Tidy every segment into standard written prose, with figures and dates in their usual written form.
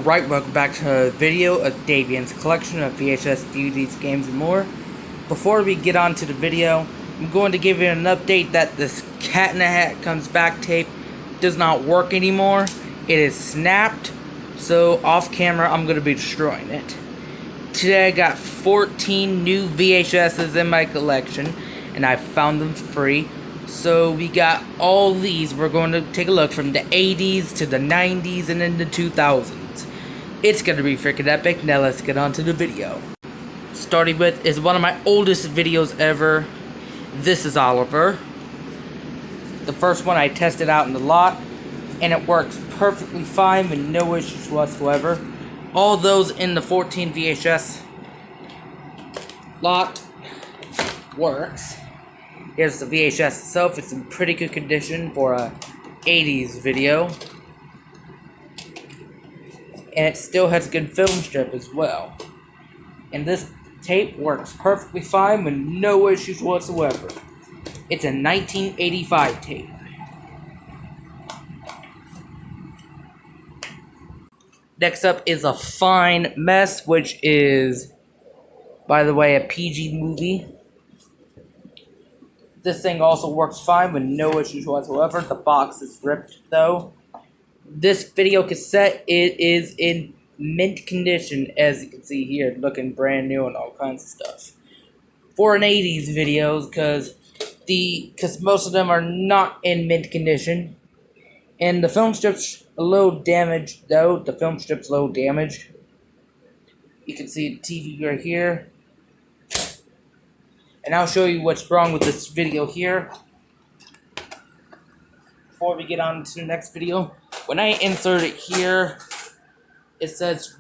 Alright, welcome back to a video of Davian's collection of VHS, DVDs, games, and more. Before we get on to the video, I'm going to give you an update that this Cat in the Hat Comes Back tape does not work anymore. It is snapped, so off camera I'm going to be destroying it. Today I got 14 new VHSs in my collection, and I found them free. So we got all these. We're going to take a look from the 80s to the 90s and then the 2000s. It's going to be freaking epic. Now let's get on to the video. Starting with is one of my oldest videos ever. This is Oliver. The first one I tested out in the lot, and it works perfectly fine with no issues whatsoever. All those in the 14 VHS lot works. Here's the VHS itself. It's in pretty good condition for a 80s video. And it still has good film strip as well. And this tape works perfectly fine with no issues whatsoever. It's a 1985 tape. Next up is A Fine Mess, which is, by the way, a PG movie. This thing also works fine with no issues whatsoever. The box is ripped though. This video cassette, it is in mint condition, as you can see here, looking brand new and all kinds of stuff. For an 80s videos, because most of them are not in mint condition. And the film strip's a little damaged though. The film strip's a little damaged. You can see the TV right here. And I'll show you what's wrong with this video here. Before we get on to the next video, when I insert it here, it says,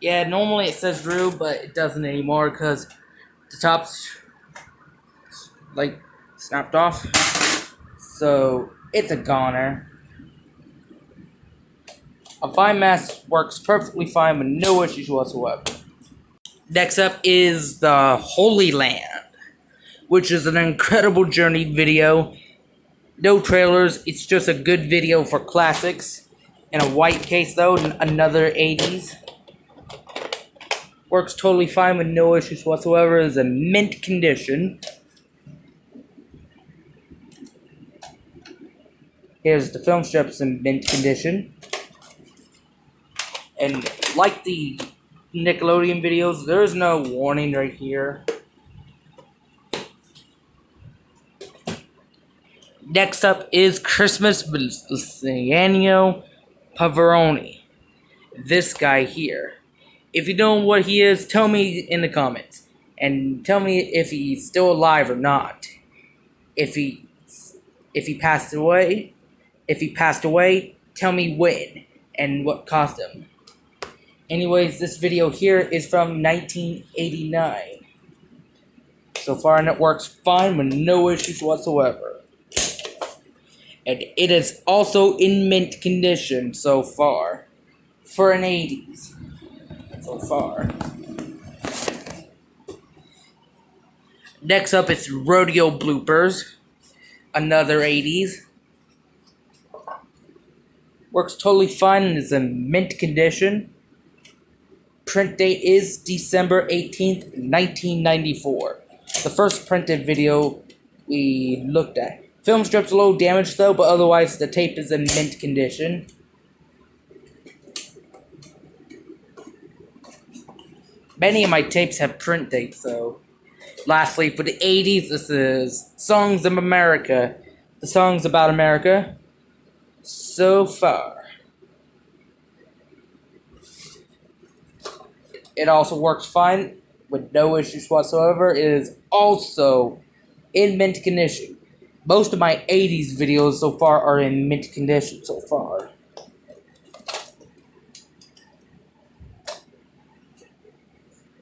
normally it says RU, but it doesn't anymore because the top's like snapped off. So it's a goner. A Fine Mess works perfectly fine with no issues whatsoever. Next up is The Holy Land, which is an incredible journey video. No trailers, it's just a good video for classics. In a white case though, another 80s. Works totally fine with no issues whatsoever. It's in mint condition. Here's the film strips in mint condition. And like the Nickelodeon videos, there's no warning right here. Next up is Christmas with Sanyo Pavaroni. This guy here. If you know what he is, tell me in the comments. And tell me if he's still alive or not. If he passed away, tell me when and what caused him. Anyways, this video here is from 1989. So far, and it works fine with no issues whatsoever. And it is also in mint condition so far. For an 80s. So far. Next up is Rodeo Bloopers. Another 80s. Works totally fine and is in mint condition. Print date is December 18th, 1994. The first printed video we looked at. Film strip's a little damaged though, but otherwise the tape is in mint condition. Many of my tapes have print dates, so. Lastly, for the 80s, this is Songs of America. The songs about America. So far. It also works fine with no issues whatsoever. It is also in mint condition. Most of my 80s videos so far are in mint condition so far.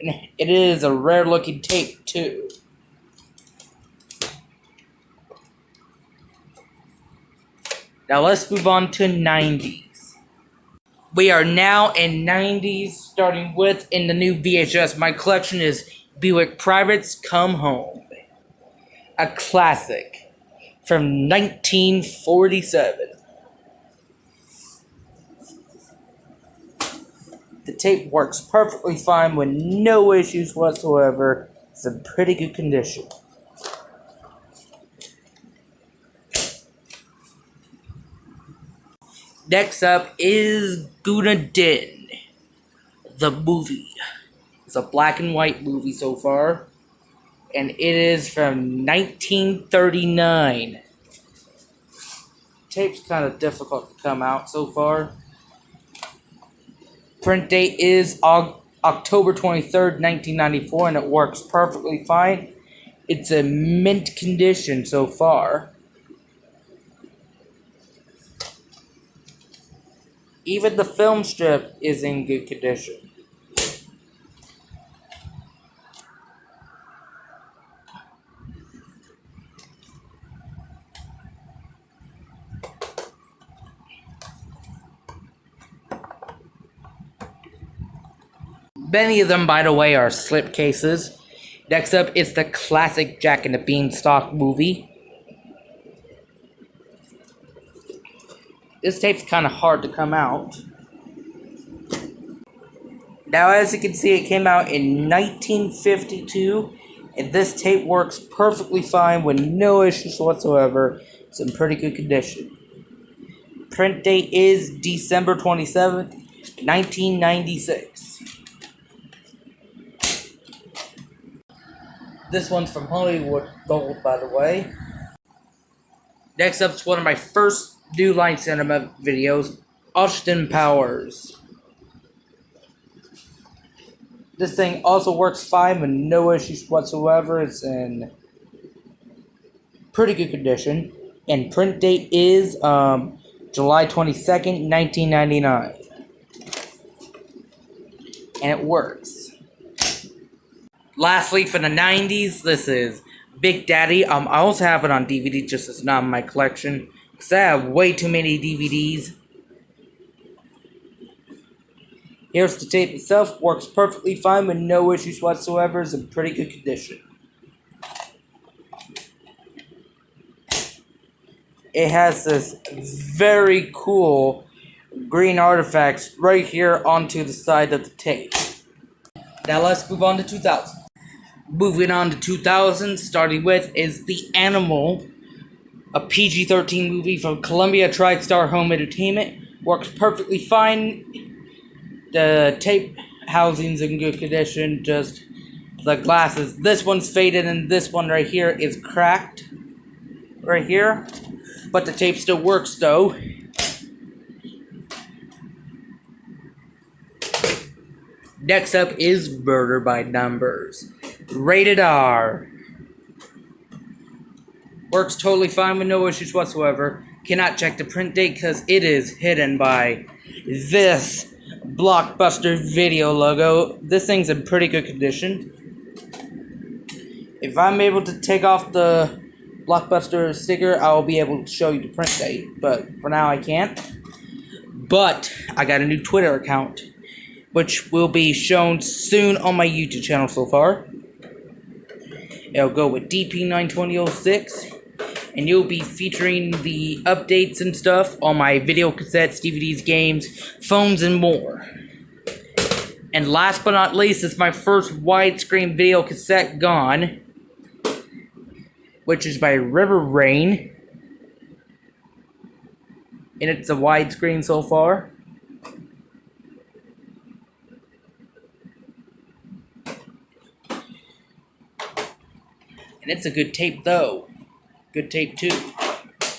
And it is a rare looking tape too. Now let's move on to 90s. We are now in 90s, starting with in the new VHS. My collection is Buick Privates Come Home. A classic from 1947. The tape works perfectly fine with no issues whatsoever. It's in pretty good condition. Next up is Godzilla, the movie. It's a black and white movie so far, and it is from 1939. Tape's kind of difficult to come out so far. Print date is October 23rd, 1994, and it works perfectly fine. It's in mint condition so far. Even the film strip is in good condition. Many of them, by the way, are slip cases. Next up is the classic Jack and the Beanstalk movie. This tape's kind of hard to come out. Now, as you can see, it came out in 1952, and this tape works perfectly fine with no issues whatsoever. It's in pretty good condition. Print date is December 27th, 1996. This one's from Hollywood Gold, by the way. Next up is one of my first New Line Cinema videos, Austin Powers. This thing also works fine with no issues whatsoever. It's in pretty good condition. And print date is July 22nd, 1999. And it works. Lastly, for the 90s, this is Big Daddy. I also have it on DVD, just it's not in my collection, because I have way too many DVDs. Here's the tape itself. Works perfectly fine with no issues whatsoever. It's in pretty good condition. It has this very cool green artifacts right here onto the side of the tape. Now let's move on to 2000. Moving on to 2000, starting with is The Animal, a PG-13 movie from Columbia TriStar Home Entertainment. Works perfectly fine. The tape housing's in good condition, just the glasses. This one's faded and this one right here is cracked. Right here. But the tape still works though. Next up is Murder by Numbers. Rated R. Works totally fine with no issues whatsoever. Cannot check the print date because it is hidden by this Blockbuster Video logo. This thing's in pretty good condition. If I'm able to take off the Blockbuster sticker, I will be able to show you the print date. But for now, I can't. But I got a new Twitter account, which will be shown soon on my YouTube channel so far. It'll go with DP92006, and you'll be featuring the updates and stuff on my video cassettes, DVDs, games, phones, and more. And last but not least, it's my first widescreen video cassette gone, which is by River Rain, and it's a widescreen so far. And it's a good tape though. Good tape too.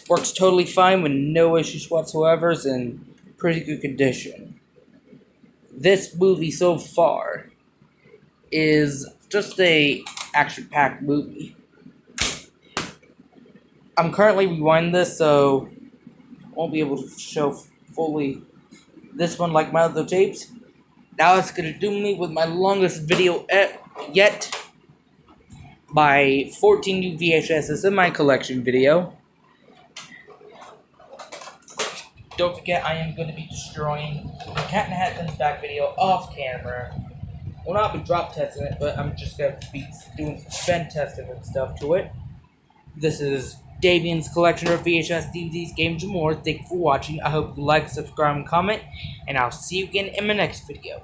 Works totally fine with no issues whatsoever. It's in pretty good condition. This movie so far is just a action-packed movie. I'm currently rewinding this, so I won't be able to show fully this one like my other tapes. Now it's gonna do me with my longest video yet. My 14 new VHSs in my collection video. Don't forget, I am going to be destroying the Cat in the Hat Comes Back video off camera. Will not be drop testing it, but I'm just going to be doing some spin testing and stuff to it. This is Davian's collection of VHS, DVDs, games, and more. Thank you for watching. I hope you like, subscribe, and comment, and I'll see you again in my next video.